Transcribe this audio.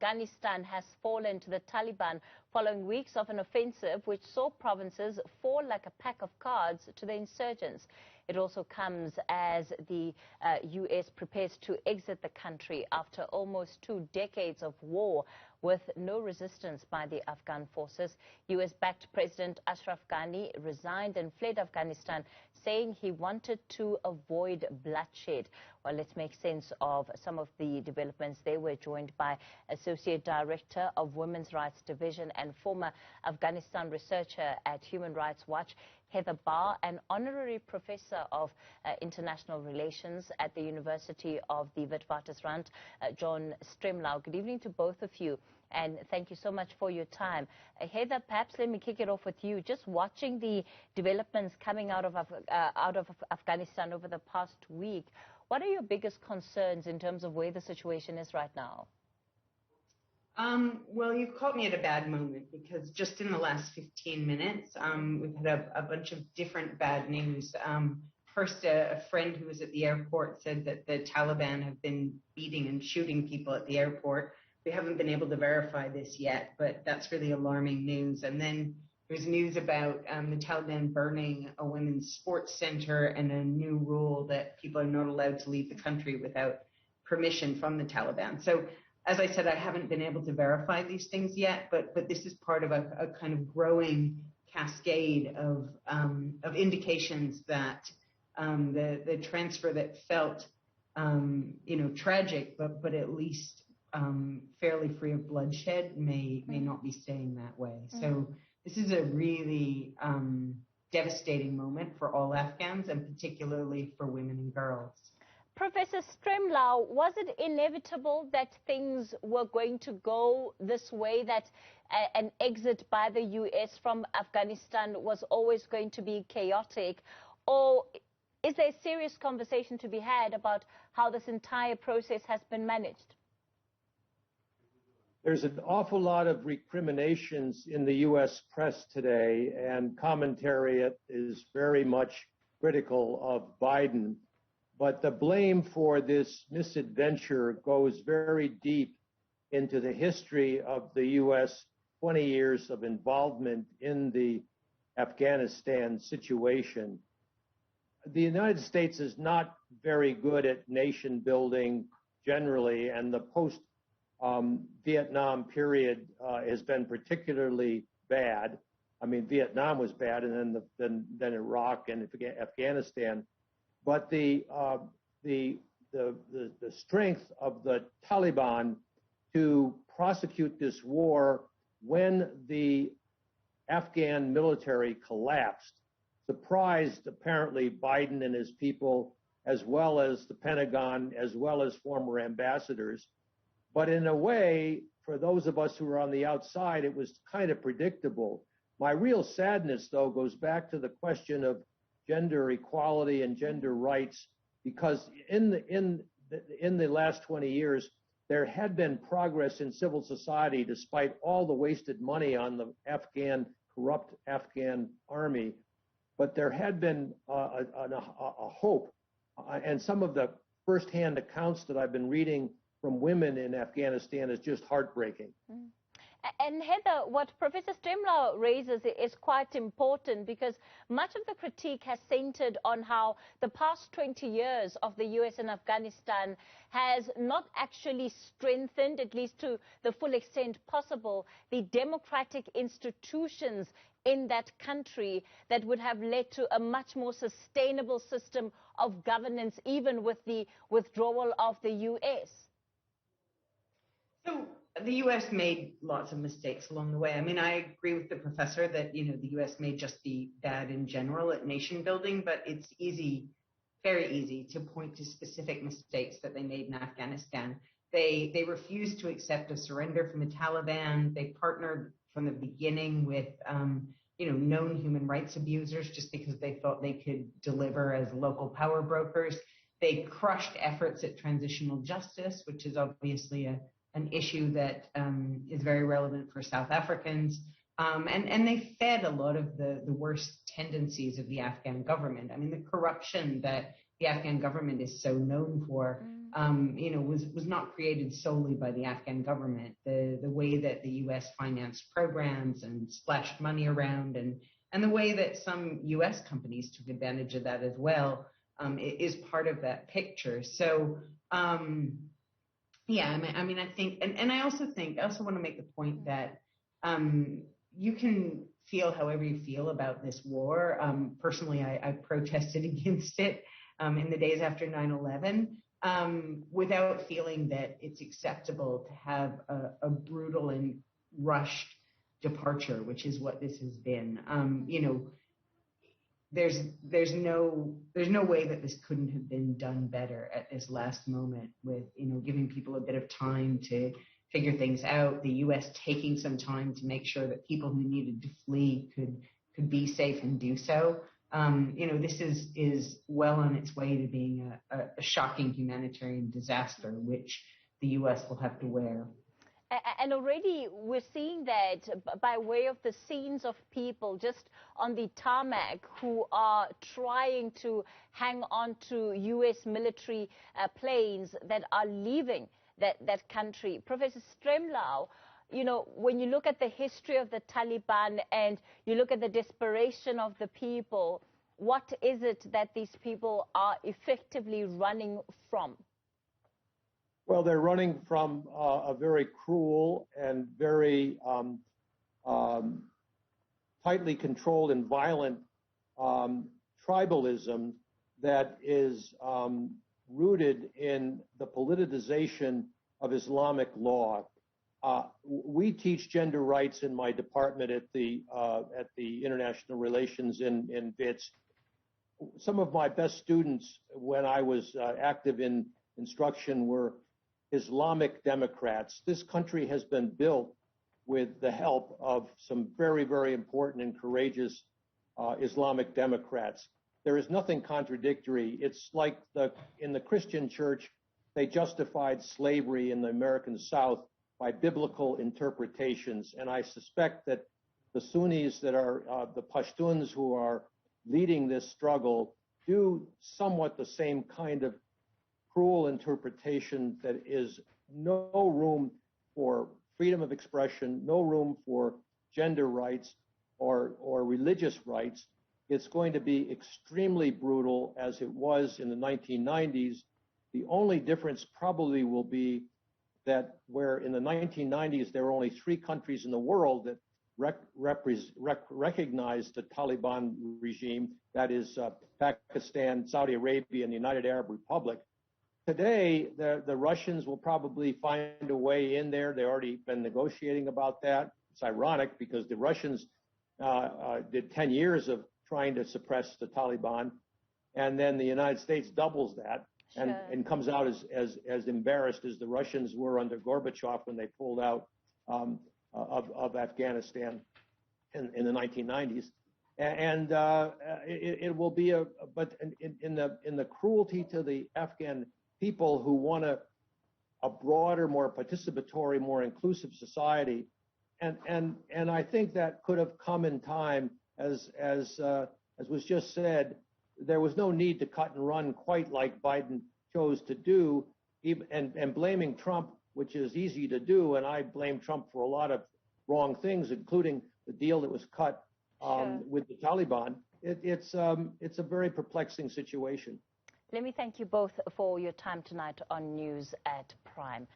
Afghanistan has fallen to the Taliban following weeks of an offensive which saw provinces fall like a pack of cards to the insurgents. It also comes as the U.S. prepares to exit the country after almost 2 decades of war with no resistance by the Afghan forces. U.S.-backed President Ashraf Ghani resigned and fled Afghanistan, saying he wanted to avoid bloodshed. Well, let's make sense of some of the developments. They were joined by Associate Director of Women's Rights Division and former Afghanistan researcher at Human Rights Watch, Heather Barr, an honorary professor of international relations at the University of the Witwatersrand John Stremlau. Good evening to both of you, and thank you so much for your time. Heather, perhaps let me kick it off with you. Just watching the developments coming out of Afghanistan over the past week, what are your biggest concerns in terms of where the situation is right now? Well, you've caught me at a bad moment because just in the last 15 minutes, we've had a bunch of different bad news. First, a friend who was at the airport said that the Taliban have been beating and shooting people at the airport. We haven't been able to verify this yet, but that's really alarming news. And then there's news about the Taliban burning a women's sports center and a new rule that people are not allowed to leave the country without permission from the Taliban. So, as I said, I haven't been able to verify these things yet, but this is part of a kind of growing cascade of indications that the transfer that felt tragic, but at least fairly free of bloodshed may not be staying that way. So this is a really devastating moment for all Afghans, and particularly for women and girls. Professor Stremlau, was it inevitable that things were going to go this way, that an exit by the U.S. from Afghanistan was always going to be chaotic? Or is there a serious conversation to be had about how this entire process has been managed? There's an awful lot of recriminations in the U.S. press today, and commentary is very much critical of Biden. But the blame for this misadventure goes very deep into the history of the U.S. 20 years of involvement in the Afghanistan situation. The United States is not very good at nation building generally, and the post-Vietnam period has been particularly bad. I mean, Vietnam was bad, and then Iraq and Afghanistan. But the strength of the Taliban to prosecute this war when the Afghan military collapsed surprised apparently Biden and his people, as well as the Pentagon, as well as former ambassadors. But in a way, for those of us who are on the outside, it was kind of predictable. My real sadness, though, goes back to the question of gender equality and gender rights, because in the last 20 years, there had been progress in civil society despite all the wasted money on the corrupt Afghan army. But there had been a hope, and some of the firsthand accounts that I've been reading from women in Afghanistan is just heartbreaking. And Heather, what Professor Stremlau raises is quite important, because much of the critique has centered on how the past 20 years of the U.S. in Afghanistan has not actually strengthened, at least to the full extent possible, the democratic institutions in that country that would have led to a much more sustainable system of governance, even with the withdrawal of the U.S. So the U.S. made lots of mistakes along the way. I mean, I agree with the professor that, the U.S. may just be bad in general at nation building, but it's easy, very easy, to point to specific mistakes that they made in Afghanistan. They refused to accept a surrender from the Taliban. They partnered from the beginning with, known human rights abusers just because they thought they could deliver as local power brokers. They crushed efforts at transitional justice, which is obviously an issue that is very relevant for South Africans. And they fed a lot of the worst tendencies of the Afghan government. I mean, the corruption that the Afghan government is so known for was not created solely by the Afghan government. The way that the U.S. financed programs and splashed money around, and the way that some U.S. companies took advantage of that as well, is part of that picture. So, yeah, I think, and I also want to make the point that you can feel however you feel about this war. Personally, I protested against it in the days after 9/11, without feeling that it's acceptable to have a brutal and rushed departure, which is what this has been. There's no way that this couldn't have been done better at this last moment, with giving people a bit of time to figure things out, the U.S. taking some time to make sure that people who needed to flee could be safe and do so. This is well on its way to being a shocking humanitarian disaster, which the U.S. will have to wear. And already we're seeing that by way of the scenes of people just on the tarmac who are trying to hang on to U.S. military planes that are leaving that country. Professor Stremlau, when you look at the history of the Taliban and you look at the desperation of the people, what is it that these people are effectively running from? Well, they're running from a very cruel and very tightly controlled and violent tribalism that is rooted in the politicization of Islamic law. We teach gender rights in my department at the International Relations in WITS. Some of my best students when I was active in instruction were Islamic Democrats. This country has been built with the help of some very, very important and courageous Islamic Democrats. There is nothing contradictory. It's like in the Christian church, they justified slavery in the American South by biblical interpretations. And I suspect that the Sunnis that are the Pashtuns who are leading this struggle do somewhat the same kind of cruel interpretation, that is no room for freedom of expression, no room for gender rights or religious rights. It's going to be extremely brutal, as it was in the 1990s. The only difference probably will be that where in the 1990s there were only 3 countries in the world that recognized the Taliban regime, that is Pakistan, Saudi Arabia, and the United Arab Republic. Today, the Russians will probably find a way in there. They've already been negotiating about that. It's ironic because the Russians did 10 years of trying to suppress the Taliban, and then the United States doubles that and comes out as embarrassed as the Russians were under Gorbachev when they pulled out of Afghanistan in the 1990s. And it will be but in the cruelty to the Afghan people who want a broader, more participatory, more inclusive society, and I think that could have come in time, as was just said. There was no need to cut and run quite like Biden chose to do, and blaming Trump, which is easy to do, and I blame Trump for a lot of wrong things, including the deal that was cut with the Taliban. It's a very perplexing situation. Let me thank you both for your time tonight on News at Prime.